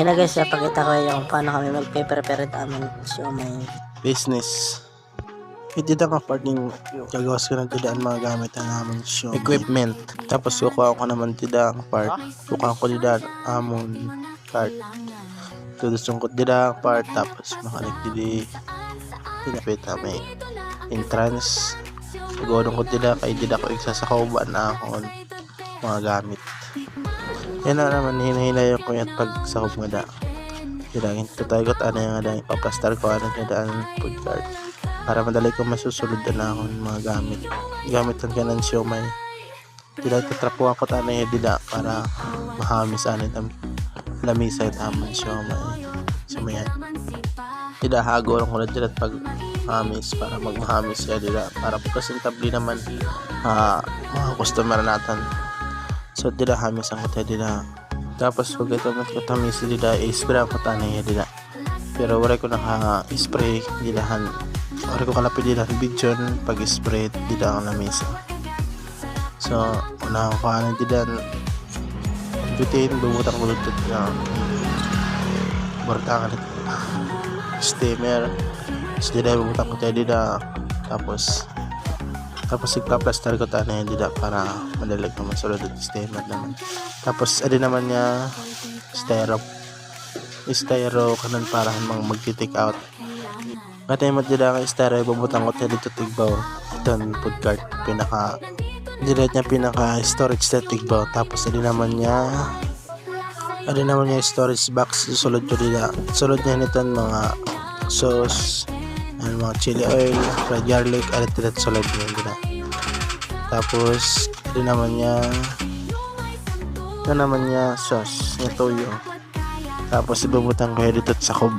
Yan na guys, napakita ko yung paano kami magpe-prepare namin siomay. Business. Hindi na partning gagawas ko ng tidaan mga gamit ang amon siomay. Equipment. Tapos kukuha ko naman tidaan part. Kukuha ko tidaan amon part. Tudusong ko tidaan part. Tapos makalik didi. Tinapit na may entrance. Sigurong ko tidaan kay dida ko iksasakauban na akong mga gamit. Yan na naman hinahinay ko yung pagsakop nga da. Diragin ito tayo got ano yung nga da. Ipaplastar ko ano yung daan food cart. Para madali ko masusunod na ako ng mga gamit. Gamit ang kanan siomay. Dila ito trapuan ko ano yung dila para mahamis ano yung lamisa yung tamang siomay. Sumayan. Dila hago lang ko na dila pag hamis para magmahamis ka dila. Para presentably naman mga customer natin. So dila hamis ang kutay dila. Tapos pag ito magkatamis dila i-spray ang kutanay dila. Pero wala ko naka-spray dilahan. Wala ko kalapit dilahan bidyon pag-spray dila ang lamisa. So una ko ano dilan butin bubutang bulutot na bortangan steamer. So dila bubutang ko tayo dila. Tapos igpa-plaster ko tayo na yun dila para madalag naman sulod at steamer naman. Tapos adi naman niya styro kanan para mag-take out. Matay mo dila ang styro ibubutang ko tayo dito tigbaw. Ito ang food cart pinaka storage na tigbaw. Tapos adi naman niya storage box sulod ko dila. Sulod niya nito mga sauce and mga chili oil, fried garlic, alat sulod niya dila. Tapos adi naman niya sauce na toyo. Tapos ibubutang ko dito sa kub.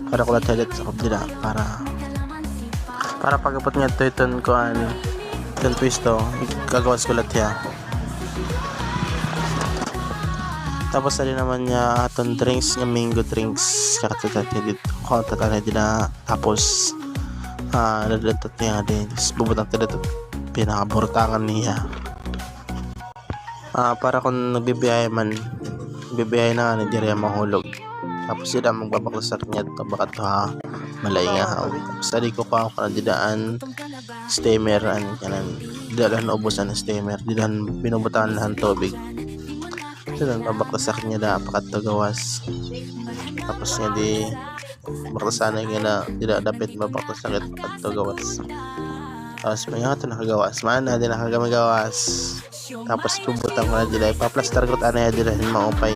Para ko lang sa kub dila para pagapot nga ito ko itong twisto gagawas ko lang siya. Tapos ali naman niya itong drinks nga mango drinks kakatata dito kakatata dila. Tapos nadadat niya din bubutang ito dito pinakabortangan niya para kung nagbibiyahe na nga hindi rin mahulog. Tapos sila magbabaklasar niya ito bakat malay nga tapos tadi ko pa ako na didaan steamer didalan ubusan na steamer didalan binubutangan lahan tubig. Didalan babaklasar niya da pakat to gawas. Tapos nga di baklasan niya na dila dapit babaklasar pakat to gawas. Tapos may nga ito nakagawas mana din nakagamigawas. Tapos bubutang ko na dila ipaplastar ko na dila maupay.